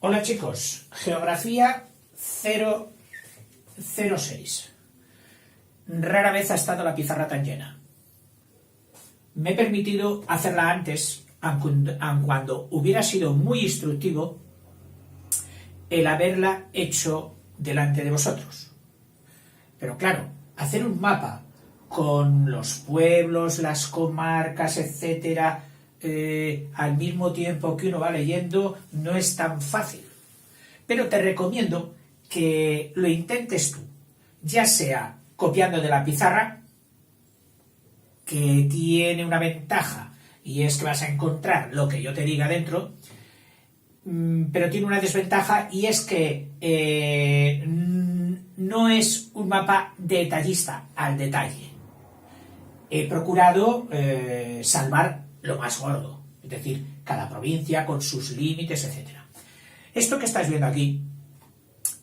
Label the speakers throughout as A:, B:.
A: Hola chicos, Geografía 006. Rara vez ha estado la pizarra tan llena. Me he permitido hacerla antes, aun cuando hubiera sido muy instructivo el haberla hecho delante de vosotros. Pero claro, hacer un mapa con los pueblos, las comarcas, etcétera, al mismo tiempo que uno va leyendo, no es tan fácil. Pero te recomiendo que lo intentes tú, ya sea copiando de la pizarra, que tiene una ventaja, y es que vas a encontrar lo que yo te diga dentro, pero tiene una desventaja, y es que no es un mapa detallista al detalle. He procurado salvar lo más gordo, es decir, cada provincia con sus límites, etc. Esto que estás viendo aquí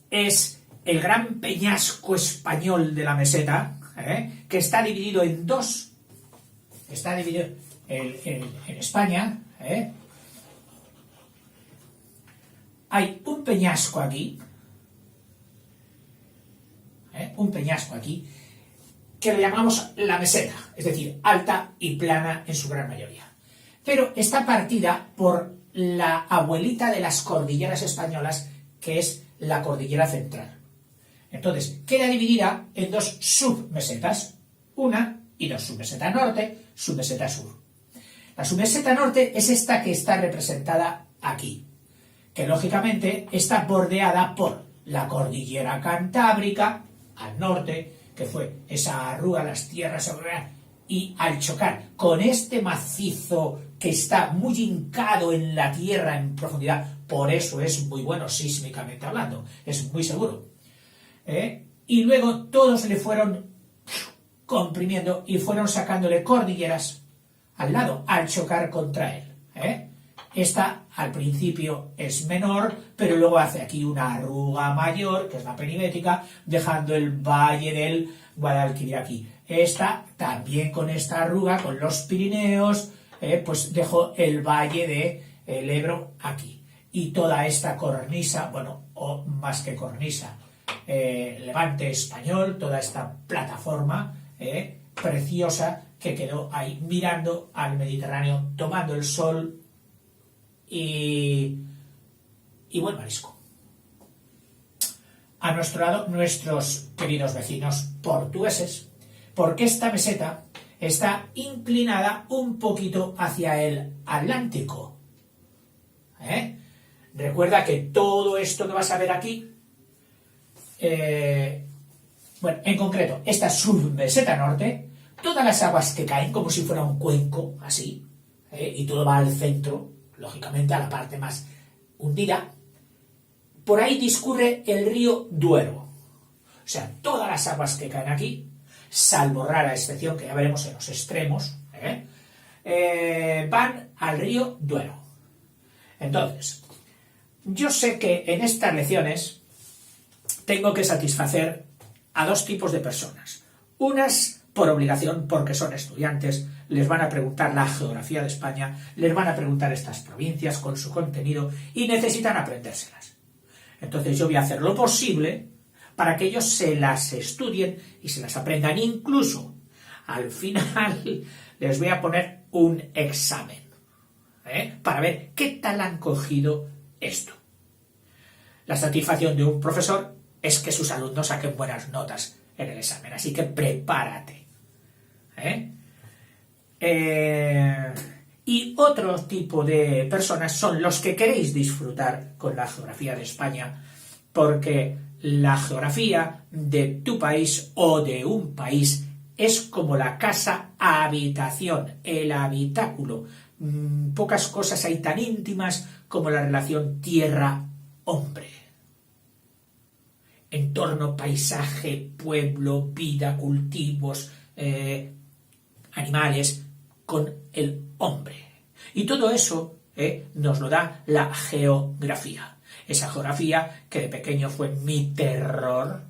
A: es el gran peñasco español de la meseta, que está dividido en dos. Está dividido en España. Hay un peñasco aquí, que le llamamos la meseta, es decir, alta y plana en su gran mayoría. Pero está partida por la abuelita de las cordilleras españolas, que es la cordillera central. Entonces, queda dividida en dos submesetas, una y dos: submeseta norte, submeseta sur. La submeseta norte es esta que está representada aquí, que lógicamente está bordeada por la cordillera cantábrica al norte, que fue esa arruga, las tierras, y al chocar con este macizo que está muy hincado en la tierra en profundidad, por eso es muy bueno sísmicamente hablando, es muy seguro. Y luego todos le fueron comprimiendo y fueron sacándole cordilleras al lado al chocar contra él. Esta al principio es menor, pero luego hace aquí una arruga mayor, que es la penibética, dejando el valle del Guadalquivir aquí. Esta también con esta arruga, con los Pirineos, pues dejó el valle del Ebro aquí. Y toda esta cornisa, bueno, o más que cornisa, levante español, toda esta plataforma preciosa que quedó ahí mirando al Mediterráneo, tomando el sol y buen marisco. A nuestro lado, nuestros queridos vecinos portugueses, porque esta meseta está inclinada un poquito hacia el Atlántico. Recuerda que todo esto que vas a ver aquí, bueno, en concreto, esta submeseta norte, todas las aguas que caen como si fuera un cuenco, así, y todo va al centro, lógicamente a la parte más hundida. Por ahí discurre el río Duero. O sea, todas las aguas que caen aquí, salvo rara excepción que ya veremos en los extremos, van al río Duero. Entonces, yo sé que en estas lecciones tengo que satisfacer a dos tipos de personas. Unas por obligación, porque son estudiantes, les van a preguntar la geografía de España, les van a preguntar estas provincias con su contenido y necesitan aprendérselas. Entonces yo voy a hacer lo posible para que ellos se las estudien y se las aprendan. Incluso al final les voy a poner un examen, para ver qué tal han cogido esto. La satisfacción de un profesor es que sus alumnos saquen buenas notas en el examen, así que prepárate. Y otro tipo de personas son los que queréis disfrutar con la geografía de España, porque la geografía de tu país o de un país es como la casa habitación, el habitáculo. Pocas cosas hay tan íntimas como la relación tierra-hombre. Entorno, paisaje, pueblo, vida, cultivos, animales, con el hombre. Y todo eso nos lo da la geografía. Esa geografía que de pequeño fue mi terror,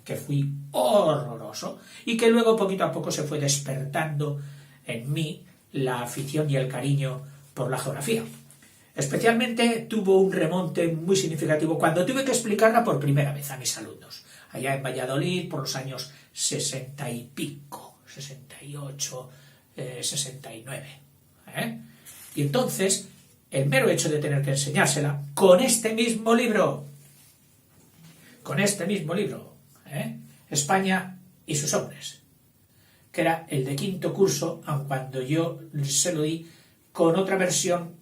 A: que fui horroroso, y que luego poquito a poco se fue despertando en mí la afición y el cariño por la geografía. Especialmente tuvo un remonte muy significativo cuando tuve que explicarla por primera vez a mis alumnos, allá en Valladolid por los años 60 y pico, 68, 69. Y entonces, el mero hecho de tener que enseñársela con este mismo libro, España y sus hombres, que era el de quinto curso, aun cuando yo se lo di con otra versión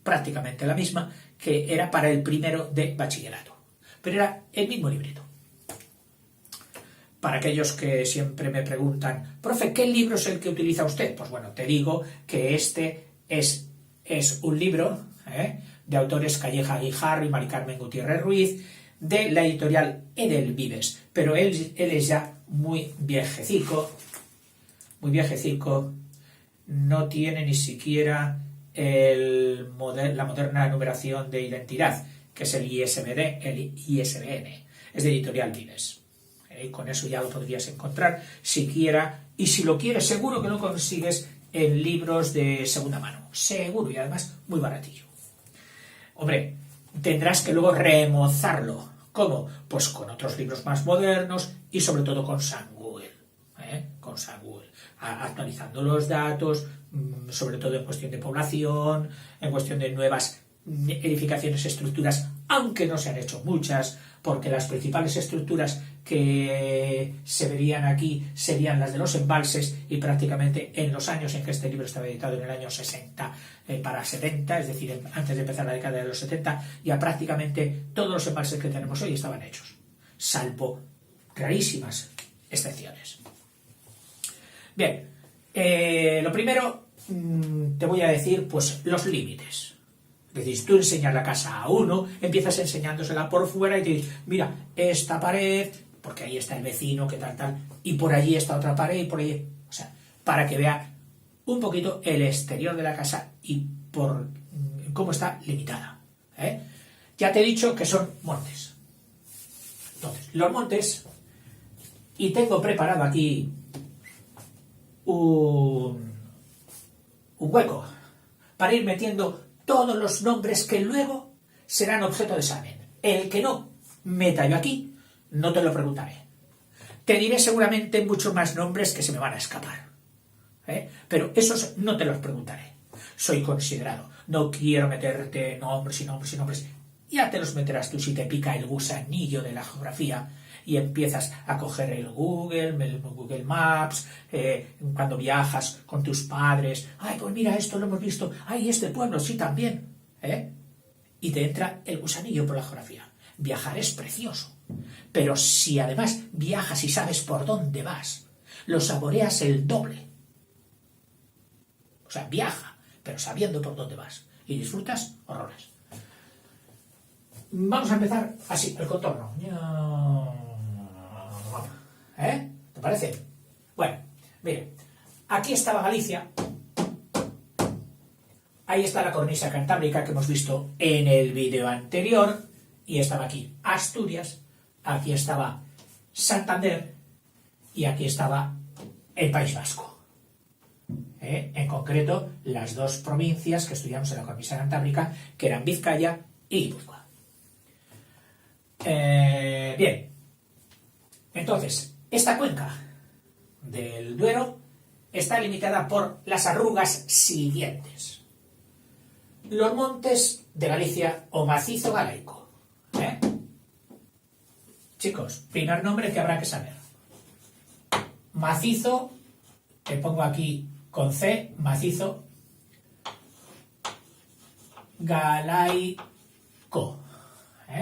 A: prácticamente la misma, que era para el primero de bachillerato, pero era el mismo librito. Para aquellos que siempre me preguntan, profe, ¿qué libro es el que utiliza usted? Pues bueno, te digo que este es un libro de autores Calleja Guijarro y Mari Carmen Gutiérrez Ruiz, de la editorial Edelvives, pero él es ya muy viejecico, no tiene ni siquiera la moderna numeración de identidad, que es el ISBN, es de editorial Vives. Con eso ya lo podrías encontrar siquiera, y si lo quieres seguro que lo consigues en libros de segunda mano, seguro, y además muy baratillo. Hombre, tendrás que luego remozarlo. ¿Cómo? Pues con otros libros más modernos y sobre todo con San Google, actualizando los datos, sobre todo en cuestión de población, en cuestión de nuevas edificaciones, estructuras, aunque no se han hecho muchas, porque las principales estructuras que se verían aquí serían las de los embalses, y prácticamente en los años en que este libro estaba editado, en el año 60 para 70, es decir, antes de empezar la década de los 70, ya prácticamente todos los embalses que tenemos hoy estaban hechos, salvo rarísimas excepciones. Bien, lo primero te voy a decir pues los límites. Es decir, tú enseñas la casa a uno, empiezas enseñándosela por fuera y te dices, mira, esta pared, porque ahí está el vecino, que tal, y por allí está otra pared, y por allí, o sea, para que vea un poquito el exterior de la casa y por cómo está limitada. Ya te he dicho que son montes. Entonces, los montes, y tengo preparado aquí un hueco para ir metiendo todos los nombres que luego serán objeto de examen. El que no meta yo aquí, no te lo preguntaré. Te diré seguramente muchos más nombres que se me van a escapar. Pero esos no te los preguntaré. Soy considerado. No quiero meterte nombres y nombres y nombres. Ya te los meterás tú si te pica el gusanillo de la geografía y empiezas a coger el Google Maps, cuando viajas con tus padres. Ay, pues mira, esto lo hemos visto. Ay, este pueblo, sí, también. Y te entra el gusanillo por la geografía. Viajar es precioso. Pero si además viajas y sabes por dónde vas, lo saboreas el doble. O sea, viaja, pero sabiendo por dónde vas. Y disfrutas horrores. Vamos a empezar así, el contorno. ¿Te parece? Bueno, mire, aquí estaba Galicia, ahí está la cornisa cantábrica que hemos visto en el vídeo anterior, y estaba aquí Asturias, aquí estaba Santander, y aquí estaba el País Vasco. En concreto, las dos provincias que estudiamos en la cornisa cantábrica, que eran Vizcaya y Guipúzcoa. Bien, entonces, esta cuenca del Duero está limitada por las arrugas siguientes. Los montes de Galicia o macizo galaico. Chicos, primer nombre que habrá que saber. Macizo, que pongo aquí con C, macizo galaico.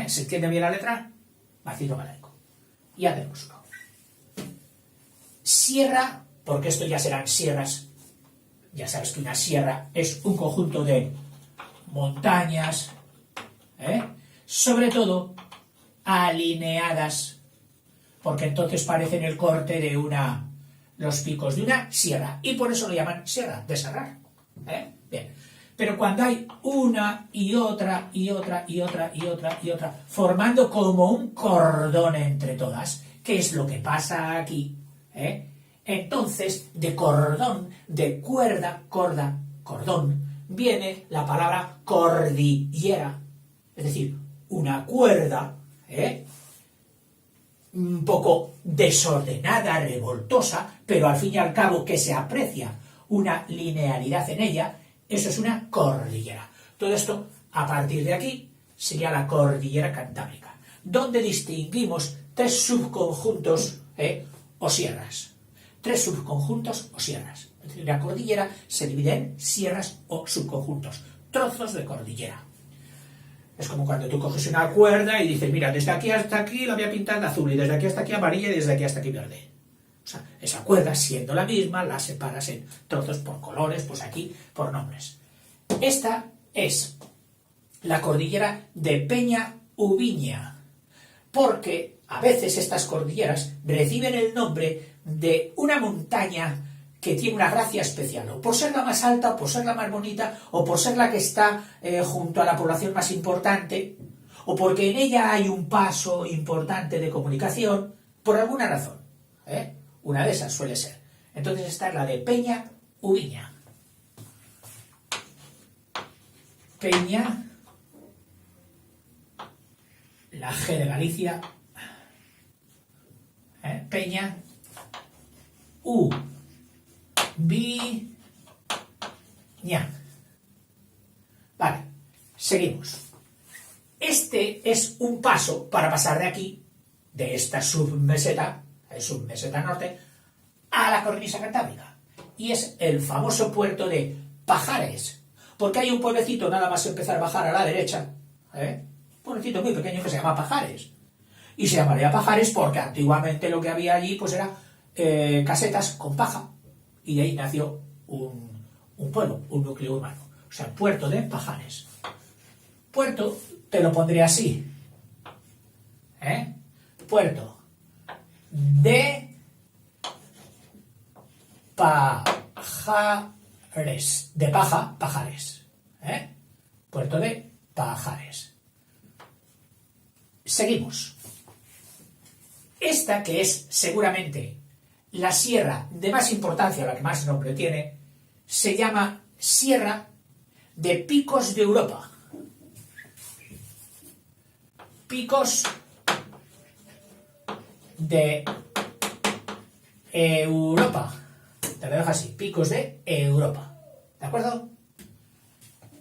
A: ¿Se entiende bien la letra? Macizo galaico. Ya tenemos uno. Sierra, porque esto ya serán sierras. Ya sabes que una sierra es un conjunto de montañas, sobre todo alineadas, porque entonces parecen el corte de los picos de una sierra, y por eso lo llaman sierra, de serrar. Bien. Pero cuando hay una y otra y otra y otra y otra y otra, formando como un cordón entre todas, ¿qué es lo que pasa aquí? Entonces, de cordón, de cuerda, corda, cordón, viene la palabra cordillera, es decir, una cuerda, un poco desordenada, revoltosa, pero al fin y al cabo que se aprecia una linealidad en ella, eso es una cordillera. Todo esto, a partir de aquí, sería la cordillera cantábrica, donde distinguimos tres subconjuntos o sierras. Tres subconjuntos o sierras. Es decir, la cordillera se divide en sierras o subconjuntos, trozos de cordillera. Es como cuando tú coges una cuerda y dices, mira, desde aquí hasta aquí la voy a pintar de azul, y desde aquí hasta aquí amarilla, y desde aquí hasta aquí verde. O sea, esa cuerda, siendo la misma, la separas en trozos por colores, pues aquí por nombres. Esta es la cordillera de Peña Ubiña, porque a veces estas cordilleras reciben el nombre de una montaña que tiene una gracia especial, o por ser la más alta, o por ser la más bonita, o por ser la que está junto a la población más importante, o porque en ella hay un paso importante de comunicación, por alguna razón. Una de esas suele ser. Entonces esta es la de Peña Ubiña. Peña, la G de Galicia, Peña, Ubiña. Vale, seguimos. Este es un paso para pasar de aquí, de esta submeseta norte, a la cornisa cantábrica. Y es el famoso puerto de Pajares, porque hay un pueblecito nada más empezar a bajar a la derecha, un pueblecito muy pequeño que se llama Pajares. Y se llamaría Pajares porque antiguamente lo que había allí pues era casetas con paja. Y de ahí nació un pueblo, un núcleo urbano. O sea, puerto de Pajares. Puerto, te lo pondré así. Puerto de Pajares. De paja, Pajares. Puerto de Pajares. Seguimos. Esta, que es seguramente la sierra de más importancia, la que más nombre tiene, se llama Sierra de Picos de Europa. Picos de Europa. Te lo dejo así, Picos de Europa. ¿De acuerdo?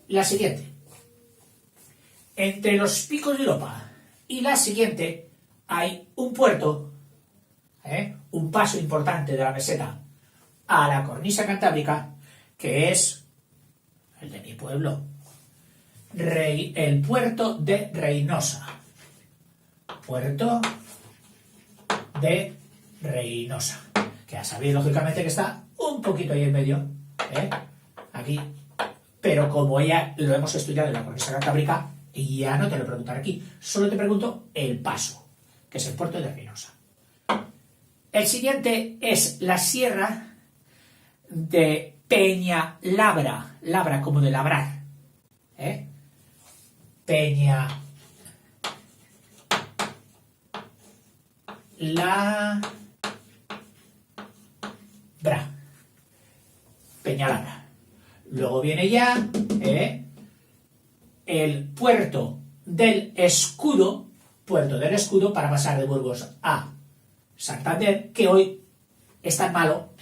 A: La siguiente. Entre los Picos de Europa y la siguiente hay un puerto, un paso importante de la meseta a la cornisa cantábrica, que es el de mi pueblo, el puerto de Reynosa. Puerto de Reynosa, que ya sabéis lógicamente que está un poquito ahí en medio, aquí, pero como ya lo hemos estudiado en la cornisa cantábrica, ya no te lo preguntaré aquí, solo te pregunto el paso, que es el puerto de Reynosa. El siguiente es la sierra de Peñalabra, labra como de labrar, Peñalabra, Peñalabra. Luego viene ya el puerto del Escudo, para pasar de Burgos a Santander, que hoy es tan malo.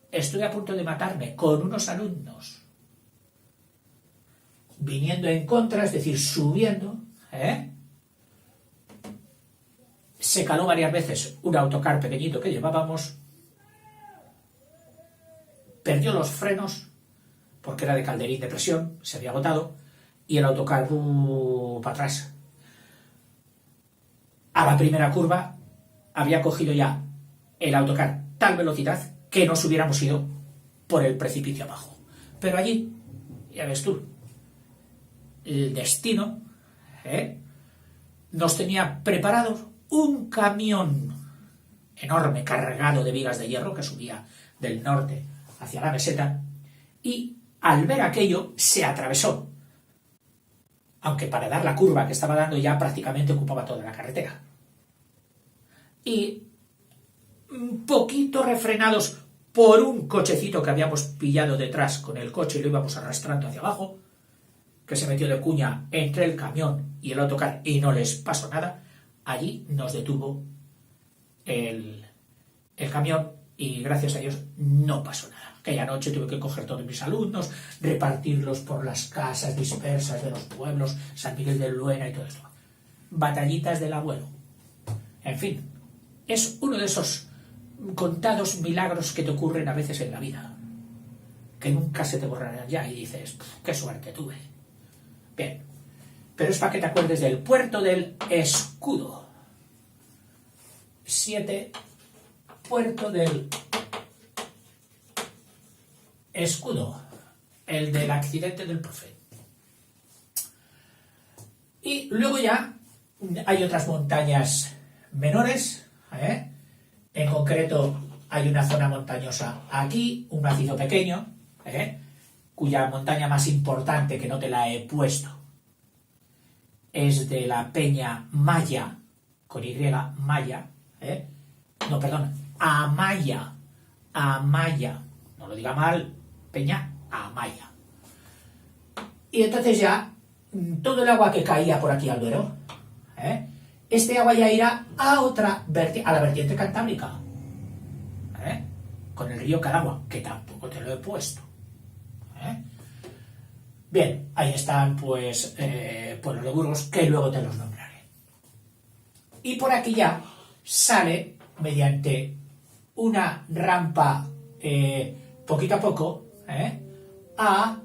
A: Estoy a punto de matarme con unos alumnos viniendo en contra, es decir, subiendo, se caló varias veces un autocar pequeñito que llevábamos, perdió los frenos porque era de calderín de presión, se había agotado, y el autocar para atrás. A la primera curva había cogido ya el autocar tal velocidad que nos hubiéramos ido por el precipicio abajo. Pero allí, ya ves tú, el destino nos tenía preparados un camión enorme cargado de vigas de hierro que subía del norte hacia la meseta, y al ver aquello se atravesó, aunque para dar la curva que estaba dando ya prácticamente ocupaba toda la carretera. Y un poquito refrenados por un cochecito que habíamos pillado detrás con el coche y lo íbamos arrastrando hacia abajo, que se metió de cuña entre el camión y el autocar y no les pasó nada. Allí nos detuvo el camión y gracias a Dios no pasó nada. Aquella noche tuve que coger todos mis alumnos, repartirlos por las casas dispersas de los pueblos, San Miguel de Luena y todo esto. Batallitas del abuelo. En fin, es uno de esos contados milagros que te ocurren a veces en la vida, que nunca se te borrarán ya y dices, qué suerte tuve. Bien, pero es para que te acuerdes del puerto del Escudo. 7, puerto del Escudo, el del accidente del profe. Y luego ya hay otras montañas menores, En concreto hay una zona montañosa aquí, un macizo pequeño, cuya montaña más importante, que no te la he puesto, es de la Peña Maya, con Y, Maya, no, perdón, Amaya, no lo diga mal, Peña Amaya. Y entonces ya, todo el agua que caía por aquí al Duero, este agua ya irá a a la vertiente cantábrica, con el río Cadagua, que tampoco te lo he puesto. Bien, ahí están pues pueblos de Burgos, que luego te los nombraré. Y por aquí ya sale, mediante una rampa poquito a poco, a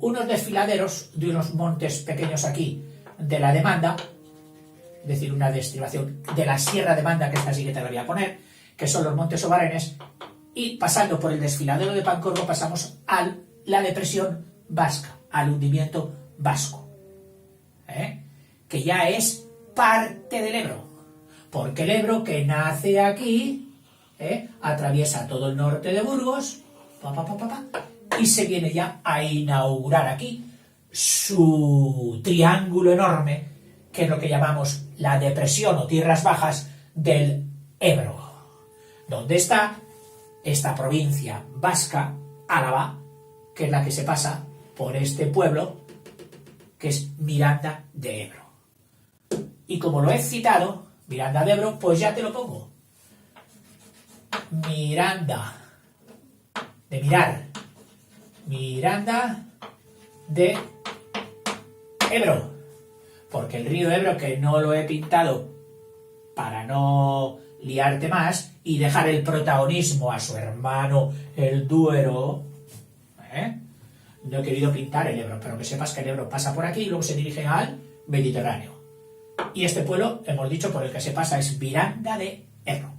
A: unos desfiladeros de unos montes pequeños aquí de la Demanda, es decir, una destribación de la Sierra Demanda, que esta sí que te la voy a poner, que son los Montes Obarenes, y pasando por el desfiladero de Pancorbo pasamos a la depresión vasca, al hundimiento vasco, que ya es parte del Ebro, porque el Ebro, que nace aquí, atraviesa todo el norte de Burgos, y se viene ya a inaugurar aquí su triángulo enorme, que es lo que llamamos la depresión o tierras bajas del Ebro, donde está esta provincia vasca, Álava, que es la que se pasa por este pueblo, que es Miranda de Ebro. Y como lo he citado, Miranda de Ebro, pues ya te lo pongo. Miranda, de mirar, Miranda de Ebro, porque el río Ebro, que no lo he pintado para no liarte más y dejar el protagonismo a su hermano el Duero, no he querido pintar el Ebro, pero que sepas que el Ebro pasa por aquí y luego se dirige al Mediterráneo. Y este pueblo, hemos dicho, por el que se pasa es Miranda de Ebro.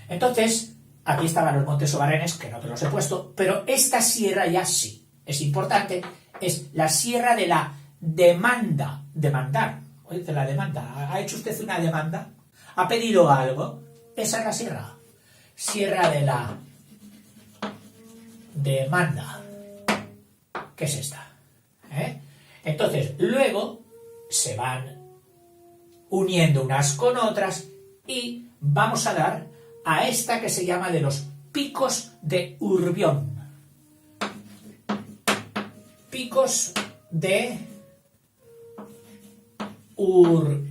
A: Entonces, aquí estaban los Montes Obarenes, que no te los he puesto, pero esta sierra ya sí es importante, es la sierra de la demanda, demandar, oye, de la demanda, ¿ha hecho usted una demanda? ¿Ha pedido algo? Esa es la sierra, sierra de la demanda, ¿qué es esta? Entonces, luego se van uniendo unas con otras y vamos a dar a esta que se llama de los Picos de Urbión. Picos de Urbión.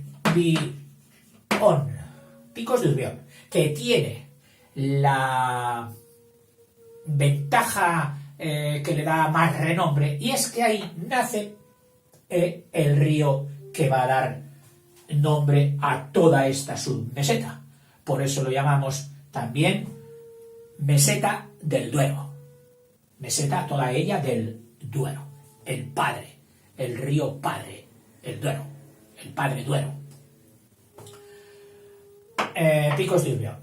A: Picos de Urbión, que tiene la ventaja que le da más renombre, y es que ahí nace el río que va a dar nombre a toda esta submeseta. Por eso lo llamamos también meseta del Duero. Meseta toda ella del Duero. El padre, el río padre, el Duero, el padre Duero. Picos de Urbión.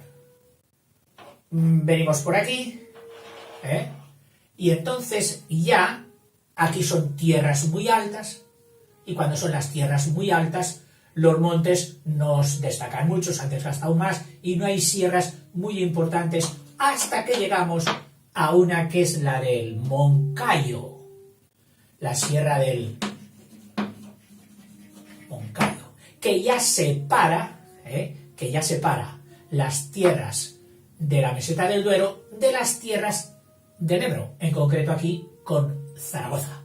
A: Venimos por aquí, y entonces ya aquí son tierras muy altas, y cuando son las tierras muy altas, los montes nos destacan mucho, se han desgastado más, y no hay sierras muy importantes hasta que llegamos a una que es la del Moncayo, la sierra del Moncayo, que ya separa las tierras de la meseta del Duero, de las tierras del Ebro, en concreto aquí con Zaragoza,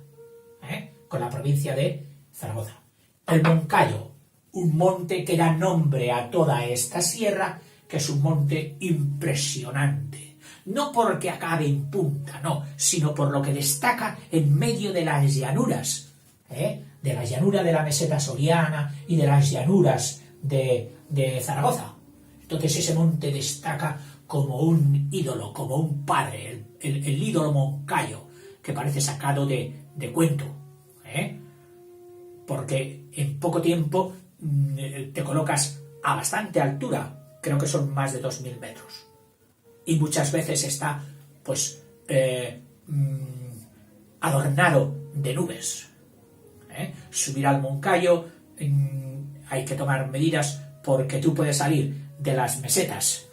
A: con la provincia de Zaragoza. El Moncayo, un monte que da nombre a toda esta sierra, que es un monte impresionante. No porque acabe en punta, no, sino por lo que destaca en medio de las llanuras, de la llanura de la meseta soriana y de las llanuras de Zaragoza. Entonces ese monte destaca como un ídolo, como un padre, el ídolo Moncayo, que parece sacado de cuento, porque en poco tiempo te colocas a bastante altura, creo que son más de 2000 metros, y muchas veces está pues adornado de nubes. Subir al Moncayo hay que tomar medidas, porque tú puedes salir de las mesetas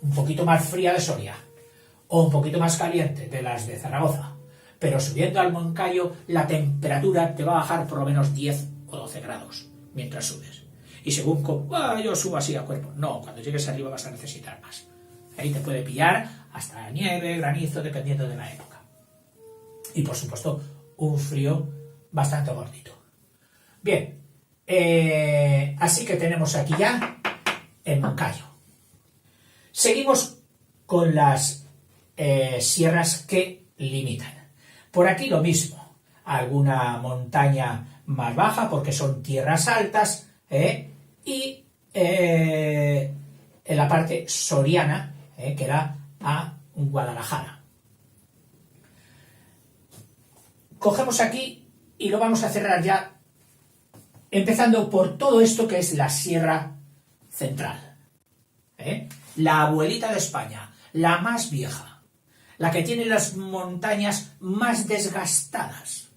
A: un poquito más fría de Soria o un poquito más caliente de las de Zaragoza, pero subiendo al Moncayo la temperatura te va a bajar por lo menos 10 o 12 grados mientras subes. Y según yo subo así a cuerpo, no, cuando llegues arriba vas a necesitar más. Ahí te puede pillar hasta nieve, granizo, dependiendo de la época. Y por supuesto un frío bastante gordito. Bien, así que tenemos aquí ya el Moncayo. Seguimos con las sierras que limitan. Por aquí lo mismo, alguna montaña más baja porque son tierras altas, y en la parte soriana, que da a Guadalajara. Cogemos aquí y lo vamos a cerrar ya, empezando por todo esto que es la Sierra Central, la abuelita de España, la más vieja, la que tiene las montañas más desgastadas.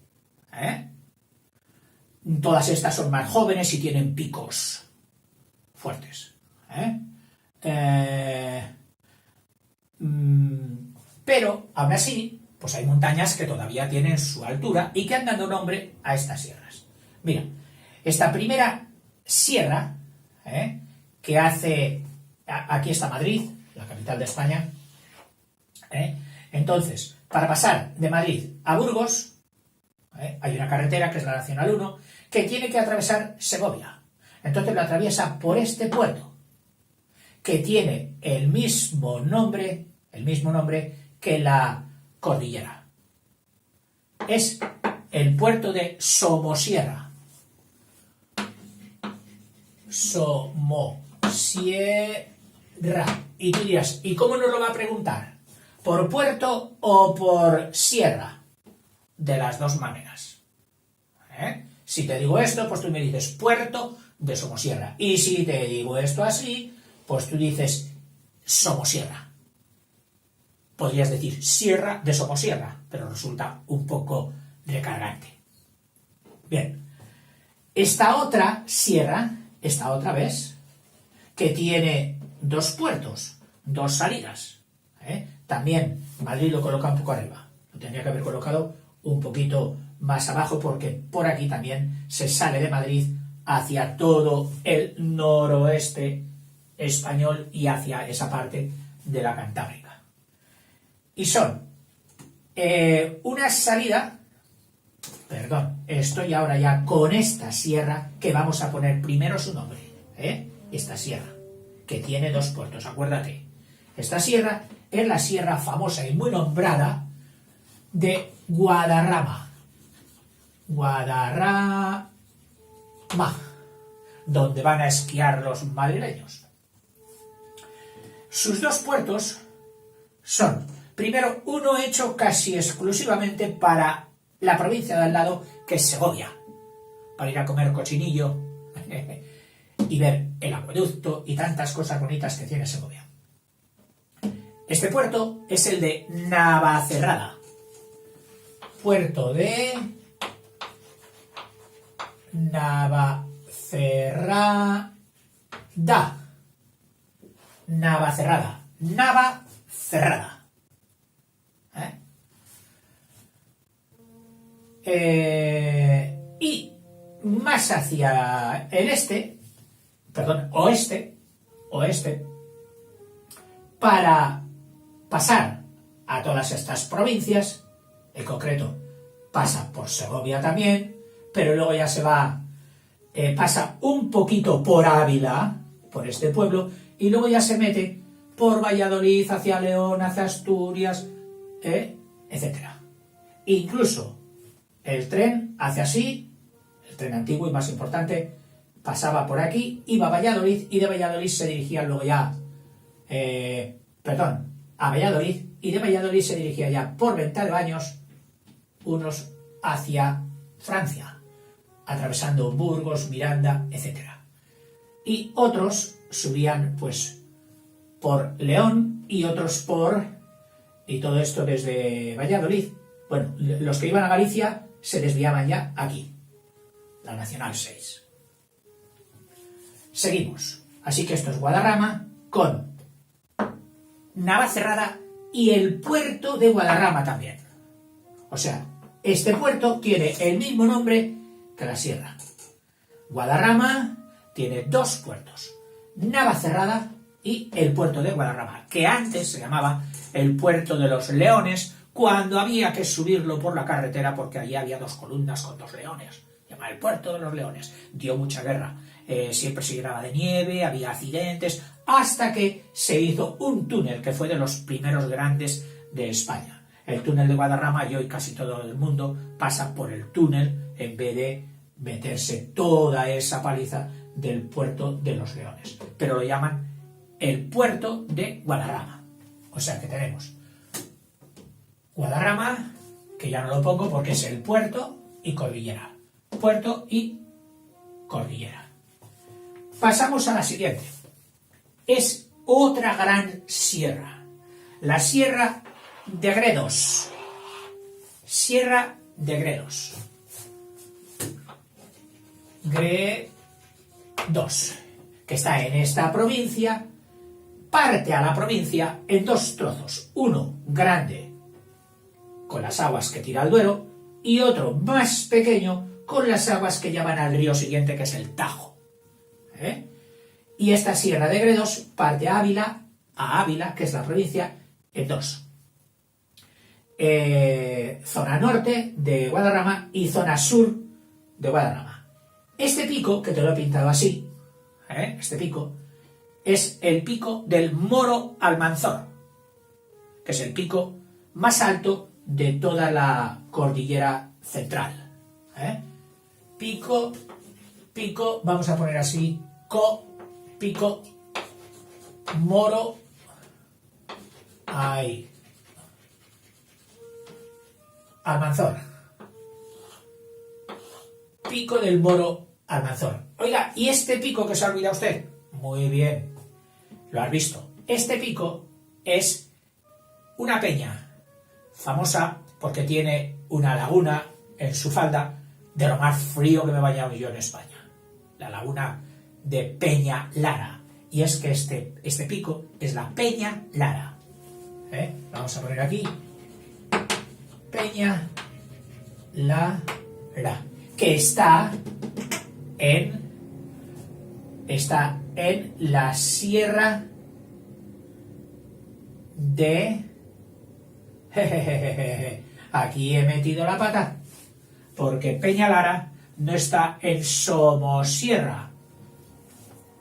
A: Todas estas son más jóvenes y tienen picos fuertes. Pero, aún así, pues hay montañas que todavía tienen su altura y que han dado nombre a estas sierras. Mira, esta primera sierra, que hace... Aquí está Madrid, la capital de España. Entonces, para pasar de Madrid a Burgos, hay una carretera, que es la Nacional 1, que tiene que atravesar Segovia. Entonces la atraviesa por este puerto, que tiene el mismo nombre que la cordillera. Es el puerto de Somosierra. Somosierra. Y tú dirás, ¿y cómo nos lo va a preguntar? ¿Por puerto o por sierra? De las dos maneras. Si te digo esto, pues tú me dices puerto de Somosierra. Y si te digo esto así, pues tú dices Somosierra. Podrías decir sierra de Somosierra, pero resulta un poco recargante. Bien. Esta otra sierra, esta otra vez, que tiene dos puertos, dos salidas. También Madrid lo coloca un poco arriba. Lo tendría que haber colocado un poquito más abajo, porque por aquí también se sale de Madrid hacia todo el noroeste español y hacia esa parte de la Cantábrica. Y son una salida, estoy ahora ya con esta sierra, que vamos a poner primero su nombre, esta sierra, que tiene dos puertos, acuérdate. Esta sierra es la sierra famosa y muy nombrada de Guadarrama. Guadarrama, donde van a esquiar los madrileños. Sus dos puertos son, primero, uno hecho casi exclusivamente para la provincia de al lado, que es Segovia, para ir a comer cochinillo y ver el acueducto y tantas cosas bonitas que tiene Segovia. Este puerto es el de Navacerrada. Puerto de Navacerrada. Navacerrada. Navacerrada. Y más hacia el oeste, para pasar a todas estas provincias, en concreto pasa por Segovia también, pero luego ya se va, pasa un poquito por Ávila, por este pueblo, y luego ya se mete por Valladolid, hacia León, hacia Asturias, etc. Incluso el tren hace así, el tren antiguo y más importante, pasaba por aquí, iba a Valladolid, y de Valladolid se dirigía luego ya, a Valladolid, y de Valladolid se dirigía ya por Venta de Baños, unos hacia Francia, atravesando Burgos, Miranda, etc. Y otros subían pues por León y otros y todo esto desde Valladolid. Bueno, los que iban a Galicia se desviaban ya aquí, la Nacional 6. Seguimos. Así que esto es Guadarrama con Navacerrada y el puerto de Guadarrama también. O sea, este puerto tiene el mismo nombre que la sierra. Guadarrama tiene dos puertos, Navacerrada y el puerto de Guadarrama, que antes se llamaba el puerto de los Leones, cuando había que subirlo por la carretera porque allí había dos columnas con dos leones. Se llama el puerto de los Leones. Dio mucha guerra. Siempre se llenaba de nieve, había accidentes, hasta que se hizo un túnel que fue de los primeros grandes de España. El túnel de Guadarrama, y hoy casi todo el mundo pasa por el túnel en vez de meterse toda esa paliza del puerto de los Leones. Pero lo llaman el puerto de Guadarrama. O sea que tenemos Guadarrama, que ya no lo pongo porque es el puerto y cordillera. Puerto y cordillera. Pasamos a la siguiente. Es otra gran sierra. La Sierra de Gredos. Sierra de Gredos. Gredos, que está en esta provincia, parte a la provincia en dos trozos. Uno grande, con las aguas que tira al Duero, y otro más pequeño, con las aguas que llevan al río siguiente, que es el Tajo. Y esta Sierra de Gredos parte a Ávila, que es la provincia, en dos. Zona norte de Guadarrama y zona sur de Guadarrama. Este pico, que te lo he pintado así, este pico, es el pico del Moro Almanzor, que es el pico más alto de toda la cordillera central. Pico, vamos a poner así, pico, Moro, ahí, Almanzor. Pico del Moro Almanzor. Oiga, ¿y este pico que se ha olvidado usted? Muy bien, lo has visto. Este pico es una peña famosa porque tiene una laguna en su falda de lo más frío que me he bañado yo en España. La laguna de Peña Lara. Y es que este pico es la Peña Lara. Vamos a poner aquí Peña Lara, que está en la Sierra de... Aquí he metido la pata, porque Peñalara no está en Somosierra.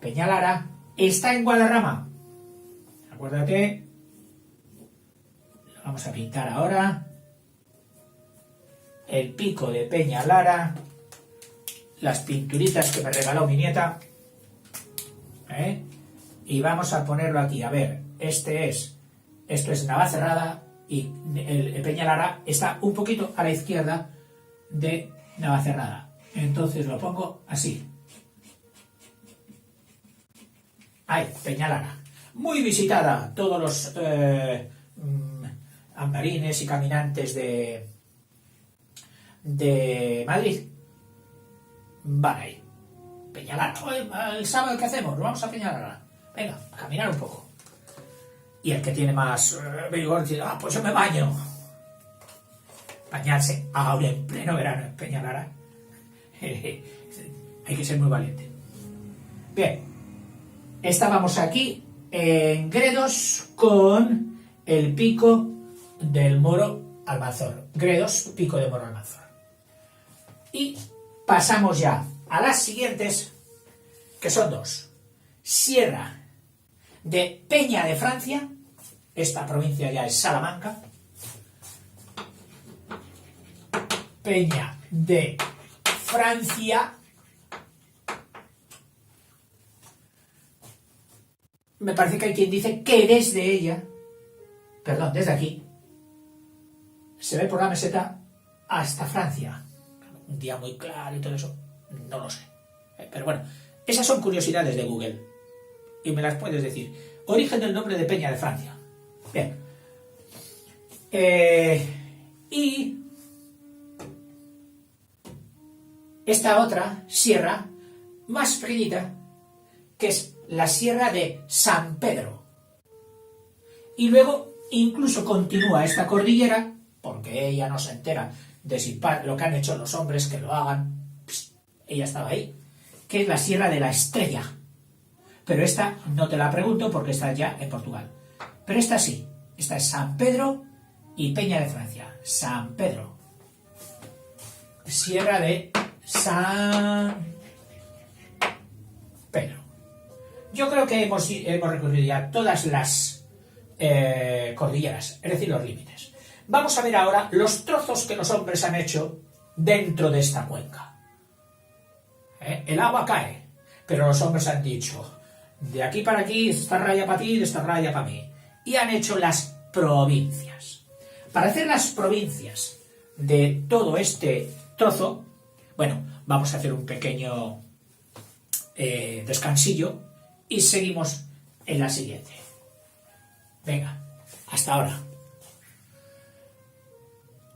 A: Peñalara está en Guadarrama. Acuérdate, lo vamos a pintar ahora. El pico de Peñalara, las pinturitas que me regaló mi nieta, y vamos a ponerlo aquí. A ver, esto es Navacerrada, y el Peñalara está un poquito a la izquierda de Navacerrada. Entonces lo pongo así. Ahí, Peñalara. Muy visitada. Todos los andarines y caminantes de Madrid van ahí. Peñalara. El sábado, ¿qué hacemos? Nos vamos a Peñalara. Venga, a caminar un poco. Y el que tiene más vigor dice, pues yo me baño. Bañarse ahora en pleno verano en Peñalara. Hay que ser muy valiente. Bien, estábamos aquí en Gredos con el pico del Moro Almanzor. Gredos, pico del Moro Almanzor. Y pasamos ya a las siguientes, que son dos. Sierra de Peña de Francia, esta provincia ya es Salamanca. Peña de Francia. Me parece que hay quien dice que desde ella, perdón, desde aquí, se ve por la meseta hasta Francia. Un día muy claro y todo eso, no lo sé. Pero bueno, esas son curiosidades de Google. Y me las puedes decir. Origen del nombre de Peña de Francia. Bien. Y esta otra sierra, más pequeñita, que es la sierra de San Pedro. Y luego incluso continúa esta cordillera, porque ella no se entera de si lo que han hecho los hombres que lo hagan. Psst, ella estaba ahí. Que es la Sierra de la Estrella. Pero esta no te la pregunto porque está ya en Portugal. Pero esta sí. Esta es San Pedro y Peña de Francia. San Pedro. Sierra de San Pedro. Yo creo que hemos recorrido ya todas las cordilleras, es decir, los límites. Vamos a ver ahora los trozos que los hombres han hecho dentro de esta cuenca. El agua cae, pero los hombres han dicho, de aquí para aquí, esta raya para ti, de esta raya para mí. Y han hecho las provincias. Para hacer las provincias de todo este trozo, bueno, vamos a hacer un pequeño descansillo y seguimos en la siguiente. Venga, hasta ahora.